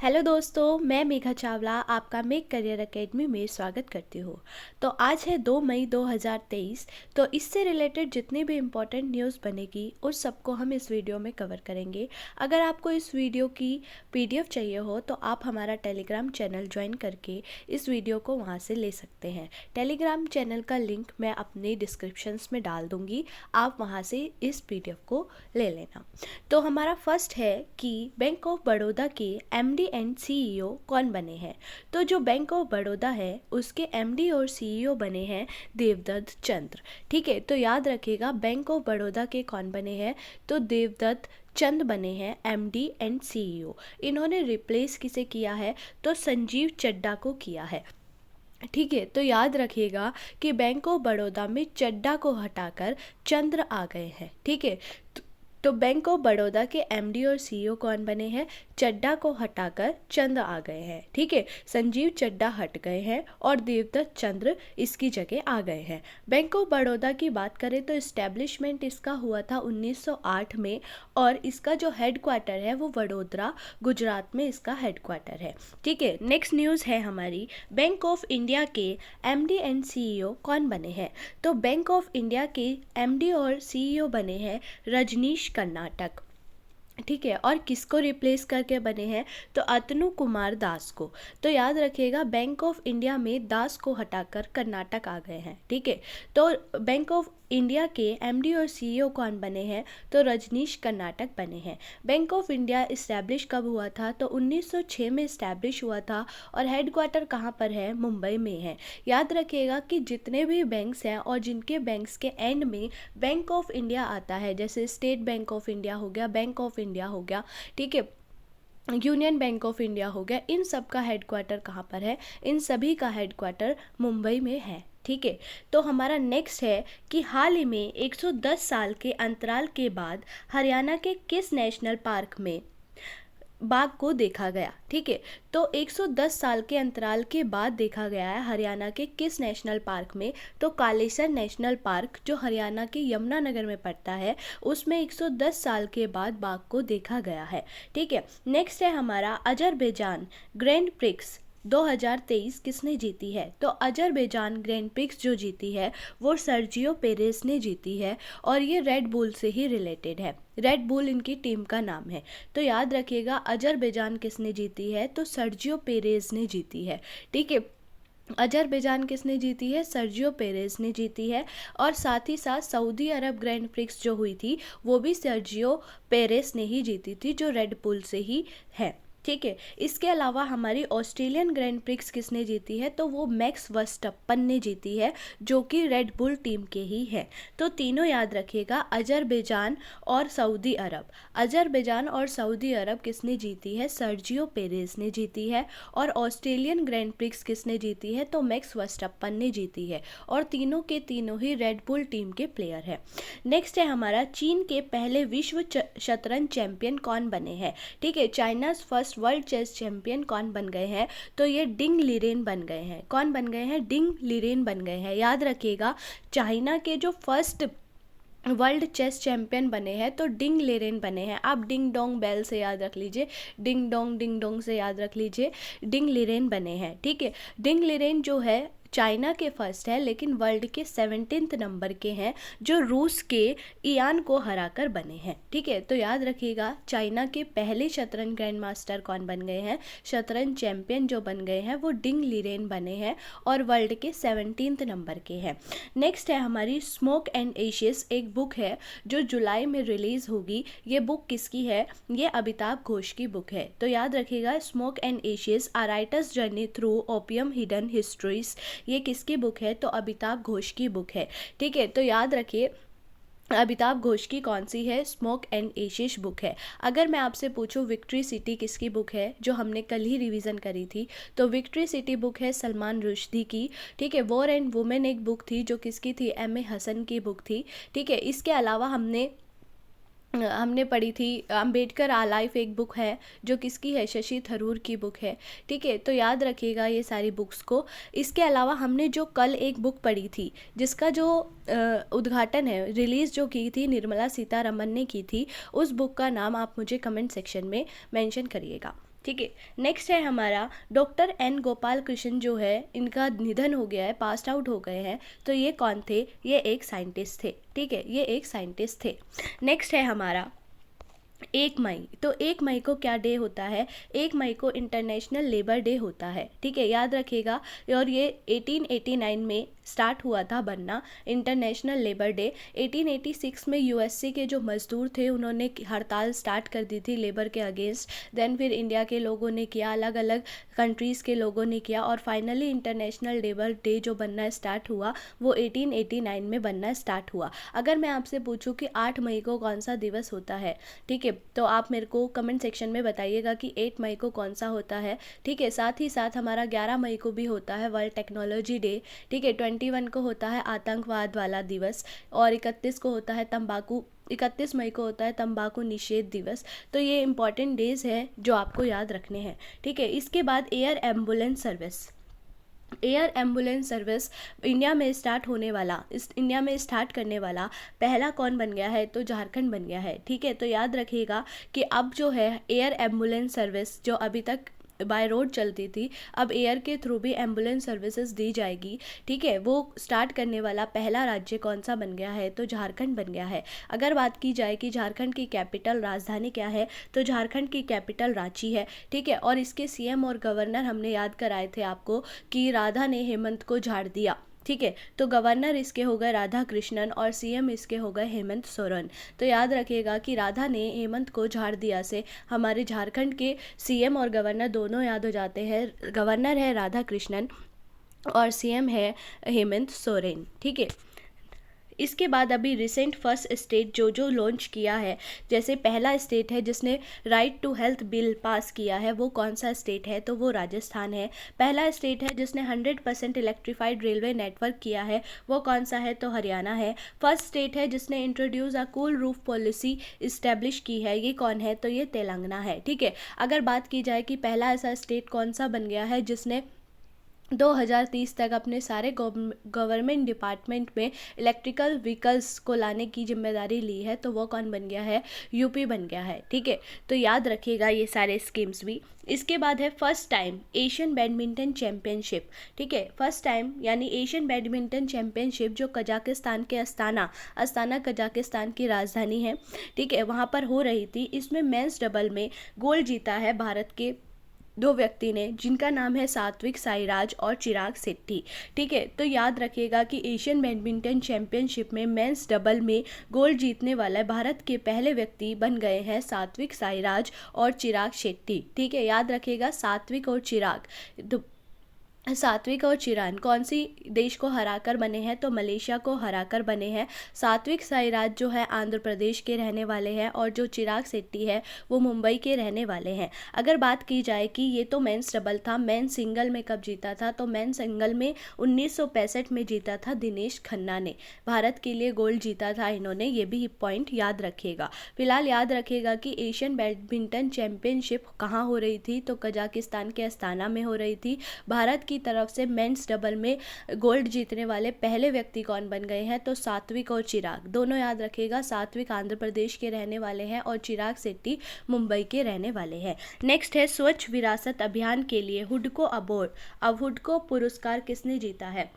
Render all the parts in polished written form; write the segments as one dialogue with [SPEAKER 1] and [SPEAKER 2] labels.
[SPEAKER 1] Hello दोस्तों, मैं मेघा चावला आपका मेक करियर एकेडमी में स्वागत करती हूँ। तो आज है 2 मई 2023। तो इससे रिलेटेड जितनी भी इम्पोर्टेंट न्यूज़ बनेगी उस सबको हम इस वीडियो में कवर करेंगे। अगर आपको इस वीडियो की पीडीएफ चाहिए हो तो आप हमारा टेलीग्राम चैनल ज्वाइन करके इस वीडियो को वहाँ से ले सकते हैं। टेलीग्राम चैनल का लिंक मैं अपने डिस्क्रिप्शंस में डाल दूँगी, आप वहाँ से इस पीडीएफ को ले लेना। तो हमारा फर्स्ट है कि बैंक ऑफ बड़ौदा के एमडी एंड सीईओ कौन बने हैं। तो जो बैंक ऑफ बड़ौदा है उसके एमडी और सीईओ बने हैं देवदत्त चंद्र। ठीक है, तो याद रखिएगा बैंक ऑफ बड़ौदा के कौन बने हैं, तो देवदत्त चंद बने हैं एमडी एंड सीईओ। इन्होंने रिप्लेस किसे किया है, तो संजीव चड्ढा को किया है। ठीक है, तो याद रखिएगा कि बैंक ऑफ बड़ौदा में चड्ढा को हटाकर चंद्र आ गए हैं। ठीक है, तो बैंक ऑफ बड़ौदा के एमडी और सीईओ कौन बने हैं, चड्ढा को हटाकर चंद्र आ गए हैं। ठीक है, संजीव चड्ढा हट गए हैं और देवदत्त चंद्र इसकी जगह आ गए हैं। बैंक ऑफ बड़ौदा की बात करें तो इस्टेब्लिशमेंट इसका हुआ था 1908 में और इसका जो हेडक्वार्टर है वो वडोदरा गुजरात में इसका हेडक्वार्टर है। ठीक है, नेक्स्ट न्यूज़ है हमारी, बैंक ऑफ इंडिया के एमडी एंड सीईओ कौन बने हैं। तो बैंक ऑफ इंडिया के एमडी और सीईओ बने हैं रजनीश कर्नाटक। ठीक है, और किसको रिप्लेस करके बने हैं, तो अतनु कुमार दास को। तो याद रखिएगा बैंक ऑफ इंडिया में दास को हटाकर कर्नाटक आ गए हैं। ठीक है, तो बैंक ऑफ इंडिया के एमडी और सीईओ कौन बने हैं, तो रजनीश कर्नाटक बने हैं। बैंक ऑफ इंडिया इस्टेब्लिश कब हुआ था, तो 1906 में इस्टेब्लिश हुआ था और हेडक्वार्टर कहाँ पर है, मुंबई में है। याद रखिएगा कि जितने भी बैंक्स हैं और जिनके बैंक्स के एंड में बैंक ऑफ इंडिया आता है, जैसे स्टेट बैंक ऑफ इंडिया हो गया, बैंक ऑफ इंडिया हो गया, ठीक है, यूनियन बैंक ऑफ इंडिया हो गया, इन सब का हेडक्वार्टर कहाँ पर है, इन सभी का हेडक्वार्टर मुंबई में है। ठीक है, तो हमारा नेक्स्ट है कि हाल ही में 110 साल के अंतराल के बाद हरियाणा के किस नेशनल पार्क में बाघ को देखा गया। ठीक है, तो 110 साल के अंतराल के बाद देखा गया है हरियाणा के किस नेशनल पार्क में, तो कालेसर नेशनल पार्क जो हरियाणा के यमुनानगर में पड़ता है उसमें 110 साल के बाद बाघ को देखा गया है। ठीक है, नेक्स्ट है हमारा अजरबैजान ग्रैंड प्रिक्स 2023 किसने जीती है। तो अजरबैजान ग्रैंड प्रिक्स जो जीती है वो सर्जियो पेरेस ने जीती है और ये रेड बुल से ही रिलेटेड है। रेड बुल इनकी टीम का नाम है। तो याद रखिएगा अजरबैजान किसने जीती है, तो सर्जियो पेरेस ने जीती है। ठीक है, अजरबैजान किसने जीती है, सर्जियो पेरेस ने जीती है। और साथ ही साथ सऊदी अरब ग्रैंड प्रिक्स जो हुई थी वो भी सर्जियो पेरेस ने ही जीती थी, जो रेड बुल से ही है। ठीक है, इसके अलावा हमारी ऑस्ट्रेलियन ग्रैंड प्रिक्स किसने जीती है, तो वो मैक्स वर्स्टप्पन ने जीती है, जो कि रेड बुल टीम के ही है। तो तीनों याद रखिएगा, अजरबैजान और सऊदी अरब। अजरबैजान और सऊदी अरब किसने जीती है, सर्जियो पेरेस ने जीती है। और ऑस्ट्रेलियन ग्रैंड प्रिक्स किसने जीती है, तो मैक्स वर्स्टप्पन ने जीती है। और तीनों के तीनों ही रेड बुल टीम के प्लेयर हैं। नेक्स्ट है हमारा, चीन के पहले विश्व शतरंज चैंपियन कौन बने हैं। ठीक है, China's first world chess champion कौन बन गए हैं, तो ये डिंग लीरेन बन गए हैं। कौन बन गए हैं, डिंग लीरेन बन गए हैं। याद रखिएगा चाइना के जो फर्स्ट वर्ल्ड चेस चैंपियन बने हैं तो डिंग लीरेन बने हैं। आप डिंग डोंग बेल से याद रख लीजिए, डिंग डोंग से याद रख लीजिए, डिंग लीरेन बने हैं। ठीक है, डिंग लीरेन जो है चाइना के फर्स्ट है लेकिन वर्ल्ड के 17वें नंबर के हैं, जो रूस के इयान को हराकर बने हैं। ठीक है, तो याद रखिएगा चाइना के पहले शतरंज ग्रैंड मास्टर कौन बन गए हैं, शतरंज चैंपियन जो बन गए हैं वो डिंग लीरेन बने हैं और वर्ल्ड के 17वें नंबर के हैं। नेक्स्ट है हमारी स्मोक एंड एशेस, एक बुक है जो जुलाई में रिलीज़ होगी। ये बुक किसकी है, ये अमिताभ घोष की बुक है। तो याद रखिएगा smoke and ashes a writer's journey through opium hidden histories, ये किसकी बुक है, तो अमिताभ घोष की बुक है। ठीक है, तो याद रखिए अमिताभ घोष की कौन सी है, स्मोक एंड एशेस बुक है। अगर मैं आपसे पूछूं विक्ट्री सिटी किसकी बुक है, जो हमने कल ही रिवीजन करी थी, तो विक्ट्री सिटी बुक है सलमान रुश्दी की। ठीक है, वॉर एंड वुमेन एक बुक थी जो किसकी थी, एम ए हसन की बुक थी। ठीक है, इसके अलावा हमने पढ़ी थी अंबेडकर आ लाइफ एक बुक है जो किसकी है, शशि थरूर की बुक है। ठीक है, तो याद रखिएगा ये सारी बुक्स को। इसके अलावा हमने जो कल एक बुक पढ़ी थी जिसका जो उद्घाटन है, रिलीज़ जो की थी निर्मला सीतारमन ने की थी, उस बुक का नाम आप मुझे कमेंट सेक्शन में मेंशन करिएगा। ठीक है। नेक्स्ट है हमारा डॉक्टर एन गोपाल कृष्ण जो है, इनका निधन हो गया है, पास्ट आउट हो गए हैं। तो ये कौन थे? ये एक साइंटिस्ट थे। ठीक है, ये एक साइंटिस्ट थे। नेक्स्ट है हमारा 1 मई। तो 1 मई को क्या डे होता है? 1 मई को इंटरनेशनल लेबर डे होता है। ठीक है, याद रखिएगा। और ये 1889 में स्टार्ट हुआ था बनना, इंटरनेशनल लेबर डे। 1886 में यूएसए के जो मजदूर थे उन्होंने हड़ताल स्टार्ट कर दी थी लेबर के अगेंस्ट। देन फिर इंडिया के लोगों ने किया, अलग अलग कंट्रीज़ के लोगों ने किया, और फाइनली इंटरनेशनल लेबर डे जो बनना स्टार्ट हुआ वो 1889 में बनना स्टार्ट हुआ। अगर मैं आपसे पूछूं कि 8 मई को कौन सा दिवस होता है, ठीक है, तो आप मेरे को कमेंट सेक्शन में बताइएगा कि 8 मई को कौन सा होता है। ठीक है, साथ ही साथ हमारा 11 मई को भी होता है वर्ल्ड टेक्नोलॉजी डे। ठीक है, 21 को होता है आतंकवाद वाला दिवस, और 31 मई को होता है तंबाकू निषेध दिवस। तो ये इंपॉर्टेंट डेज हैं जो आपको याद रखने हैं। ठीक है, इसके बाद air ambulance service. Air ambulance service India में स्टार्ट करने वाला पहला कौन बन गया है? तो झारखंड बन गया है। ठीक है, तो याद रखिएगा कि अब जो है एयर एम्बुलेंस सर्विस जो अभी तक बाय रोड चलती थी, अब एयर के थ्रू भी एम्बुलेंस सर्विसेज दी जाएगी। ठीक है, वो स्टार्ट करने वाला पहला राज्य कौन सा बन गया है? तो झारखंड बन गया है। अगर बात की जाए कि झारखंड की कैपिटल राजधानी क्या है, तो झारखंड की कैपिटल रांची है। ठीक है, और इसके सीएम और गवर्नर हमने याद कराए थे आपको कि राधा ने हेमंत को झाड़ दिया। ठीक है, तो गवर्नर इसके हो गए राधा कृष्णन और सीएम इसके हो गए हेमंत सोरेन। तो याद रखिएगा कि राधा ने हेमंत को झाड़ दिया से हमारे झारखंड के सीएम और गवर्नर दोनों याद हो जाते हैं। गवर्नर है राधा कृष्णन और सीएम है हेमंत सोरेन। ठीक है, इसके बाद अभी रिसेंट फर्स्ट स्टेट जो जो लॉन्च किया है, जैसे पहला स्टेट है जिसने right to health bill pass किया है, वो कौन सा स्टेट है? तो वो राजस्थान है। पहला स्टेट है जिसने 100% इलेक्ट्रीफाइड रेलवे नेटवर्क किया है, वो कौन सा है? तो हरियाणा है। फर्स्ट स्टेट है जिसने introduce a cool roof policy establish की है, ये कौन है? तो ये तेलंगाना है। ठीक है, अगर बात की जाए कि पहला ऐसा स्टेट कौन सा बन गया है जिसने 2030 तक अपने सारे गवर्नमेंट डिपार्टमेंट में इलेक्ट्रिकल व्हीकल्स को लाने की जिम्मेदारी ली है, तो वो कौन बन गया है? यूपी बन गया है। ठीक है, तो याद रखिएगा ये सारे स्कीम्स भी। इसके बाद है first time Asian badminton championship. ठीक है, फर्स्ट टाइम यानी एशियन बैडमिंटन चैंपियनशिप जो कजाकिस्तान के अस्ताना कजाकिस्तान की राजधानी है, ठीक है, वहाँ पर हो रही थी। इसमें मेंस डबल में गोल्ड जीता है भारत के दो व्यक्ति ने, जिनका नाम है सात्विक साईराज और चिराग शेट्टी। ठीक है, तो याद रखिएगा कि एशियन बैडमिंटन चैंपियनशिप में मेंस डबल में गोल्ड जीतने वाला भारत के पहले व्यक्ति बन गए हैं सात्विक साईराज और चिराग शेट्टी। ठीक है, याद रखिएगा सात्विक और चिराग कौन सी देश को हराकर बने हैं? तो मलेशिया को हराकर बने हैं। सात्विक साईराज जो है आंध्र प्रदेश के रहने वाले हैं, और जो चिराग शेट्टी है वो मुंबई के रहने वाले हैं। अगर बात की जाए कि ये तो मेंस डबल था, मेन सिंगल में कब जीता था? तो मेन सिंगल में 1965 में जीता था दिनेश खन्ना ने, भारत के लिए गोल्ड जीता था इन्होंने। ये भी पॉइंट याद रखिएगा। फिलहाल याद रखिएगा कि एशियन बैडमिंटन चैंपियनशिप कहाँ हो रही थी? तो कजाकिस्तान के अस्ताना में हो रही थी। भारत की तरफ से मेंस डबल में गोल्ड जीतने वाले पहले व्यक्ति कौन बन गए हैं? तो सात्विक और चिराग, दोनों याद रखिएगा। सात्विक आंध्र प्रदेश के रहने वाले हैं और चिराग शेट्टी मुंबई के रहने वाले हैं। नेक्स्ट है स्वच्छ विरासत अभियान के लिए हुडको अवार्ड। अब हुडको पुरस्कार किसने जीता है?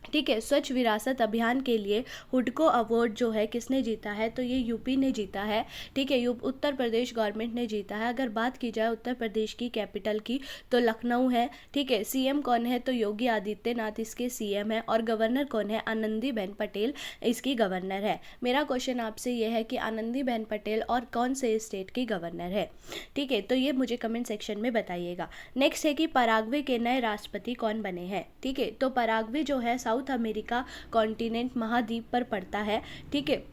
[SPEAKER 1] ठीक है, स्वच्छ विरासत अभियान के लिए हुडको अवार्ड जो है किसने जीता है? तो ये यूपी ने जीता है। ठीक है, उत्तर प्रदेश गवर्नमेंट ने जीता है। अगर बात की जाए उत्तर प्रदेश की कैपिटल की, तो लखनऊ है। ठीक है, सीएम कौन है? तो योगी आदित्यनाथ इसके सीएम है, और गवर्नर कौन है? आनंदीबेन पटेल इसकी गवर्नर है। मेरा क्वेश्चन आपसे ये है कि आनंदीबेन पटेल और कौन से स्टेट की गवर्नर है? ठीक है, तो ये मुझे कमेंट सेक्शन में बताइएगा। नेक्स्ट है कि पराग्वे के नए राष्ट्रपति कौन बने हैं? ठीक है, तो पराग्वे जो है साउथ अमेरिका कॉन्टिनेंट महाद्वीप पर पड़ता है। ठीक है,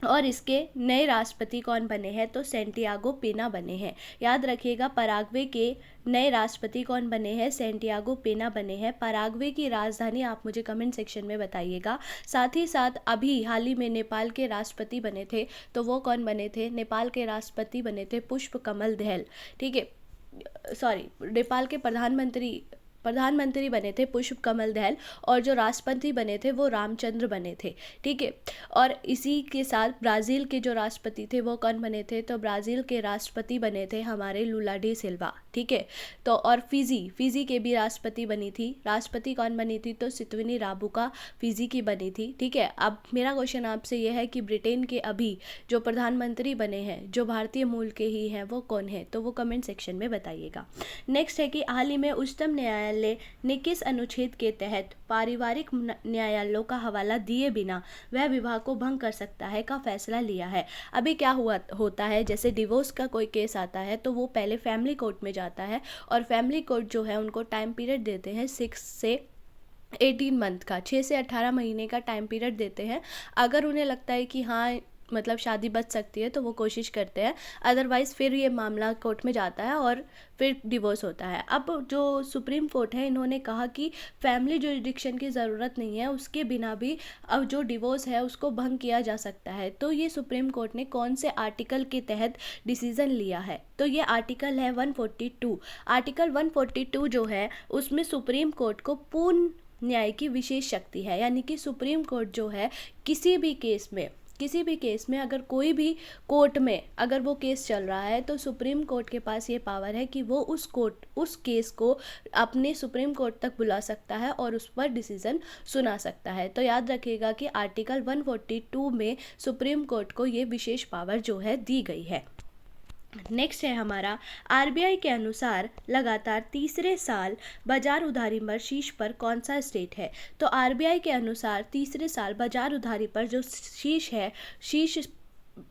[SPEAKER 1] और इसके नए राष्ट्रपति कौन बने हैं? तो सेंटियागो पेना बने हैं। याद रखिएगा, पराग्वे के नए राष्ट्रपति कौन बने हैं? सेंटियागो पेना बने हैं। पराग्वे की राजधानी आप मुझे कमेंट सेक्शन में बताइएगा। साथ ही साथ अभी हाल ही में नेपाल के राष्ट्रपति बने थे, तो वो कौन बने थे? नेपाल के राष्ट्रपति बने थे पुष्प कमल दहल। ठीक है, नेपाल के प्रधानमंत्री प्रधानमंत्री बने थे पुष्प कमल दहल, और जो राष्ट्रपति बने थे वो रामचंद्र बने थे, ठीक है। और इसी के साथ ब्राज़ील के जो राष्ट्रपति थे वो कौन बने थे, तो ब्राज़ील के राष्ट्रपति बने थे हमारे लुला डी सिल्वा, ठीक है। तो और फिजी के भी राष्ट्रपति बनी थी, राष्ट्रपति कौन बनी थी, तो सितवनी राबुका फिजी की बनी थी, ठीक है। अब मेरा क्वेश्चन आपसे यह है कि ब्रिटेन के अभी जो प्रधानमंत्री बने हैं जो भारतीय मूल के ही हैं वो कौन है, तो वो कमेंट सेक्शन में बताइएगा। नेक्स्ट है कि हाल ही में उच्चतम न्यायालय ने किस अनुच्छेद के तहत पारिवारिक न्यायालयों का हवाला दिए बिना वह विवाह को भंग कर सकता है का फैसला लिया है। अभी क्या होता है, जैसे डिवोर्स का कोई केस आता है तो वो पहले फैमिली कोर्ट में जाता है, और फैमिली कोर्ट जो है उनको टाइम पीरियड देते हैं 6 से 18 मंथ का, 6 से 18 महीने का टाइम पीरियड देते हैं। अगर उन्हें लगता है कि हाँ मतलब शादी बच सकती है तो वो कोशिश करते हैं, अदरवाइज़ फिर ये मामला कोर्ट में जाता है और फिर डिवोर्स होता है। अब जो सुप्रीम कोर्ट है इन्होंने कहा कि फैमिली जुरिडिक्शन की ज़रूरत नहीं है, उसके बिना भी अब जो डिवोर्स है उसको भंग किया जा सकता है। तो ये सुप्रीम कोर्ट ने कौन से आर्टिकल के तहत डिसीज़न लिया है, तो ये आर्टिकल है 142। आर्टिकल 142 जो है उसमें सुप्रीम कोर्ट को पूर्ण न्याय की विशेष शक्ति है, यानी कि सुप्रीम कोर्ट जो है किसी भी केस में अगर कोई भी कोर्ट में अगर वो केस चल रहा है तो सुप्रीम कोर्ट के पास ये पावर है कि वो उस केस को अपने सुप्रीम कोर्ट तक बुला सकता है और उस पर डिसीज़न सुना सकता है। तो याद रखिएगा कि आर्टिकल 142 में सुप्रीम कोर्ट को ये विशेष पावर जो है दी गई है। नेक्स्ट है हमारा, आरबीआई के अनुसार लगातार तीसरे साल बाजार उधारी पर शीर्ष पर कौन सा स्टेट है, तो आरबीआई के अनुसार तीसरे साल बाजार उधारी पर जो शीर्ष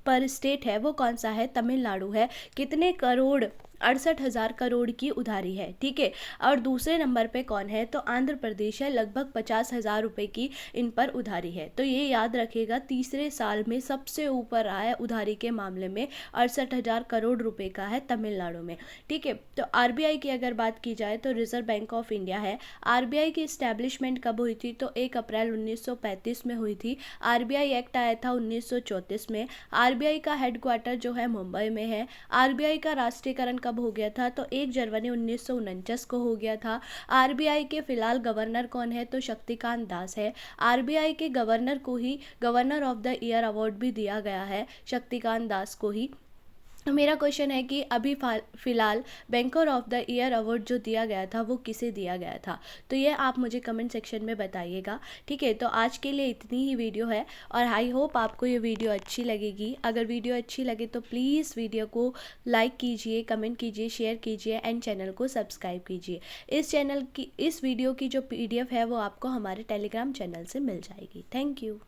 [SPEAKER 1] पर स्टेट है वो कौन सा है, तमिलनाडु है। कितने करोड़, 68,000 करोड़ की उधारी है, ठीक है। और दूसरे नंबर पे कौन है, तो आंध्र प्रदेश है, लगभग 50,000 रुपये की इन पर उधारी है। तो ये याद रखिएगा, तीसरे साल में सबसे ऊपर आया उधारी के मामले में 68,000 करोड़ रुपए का है तमिलनाडु में, ठीक है। तो आरबीआई की अगर बात की जाए तो रिजर्व बैंक ऑफ इंडिया है। आरबीआई की इस्टेब्लिशमेंट कब हुई थी, तो 1 अप्रैल 1935 में हुई थी। आरबीआई एक्ट आया था 1934 में। आरबीआई का हेडक्वार्टर जो है मुंबई में है। आरबीआई का राष्ट्रीयकरण कब हो गया था, तो 1 जनवरी 1949 को हो गया था। आरबीआई के फिलहाल गवर्नर कौन है, तो शक्तिकांत दास है। आरबीआई के गवर्नर को ही governor of the year award भी दिया गया है, शक्तिकांत दास को ही। मेरा क्वेश्चन है कि अभी फ़िलहाल banker of the year award जो दिया गया था वो किसे दिया गया था, तो ये आप मुझे कमेंट सेक्शन में बताइएगा, ठीक है। तो आज के लिए इतनी ही वीडियो है और आई होप आपको ये वीडियो अच्छी लगेगी। अगर वीडियो अच्छी लगे तो प्लीज़ वीडियो को लाइक कीजिए, कमेंट कीजिए, शेयर कीजिए एंड चैनल को सब्सक्राइब कीजिए। इस वीडियो की जो PDF है वो आपको हमारे टेलीग्राम चैनल से मिल जाएगी। Thank you.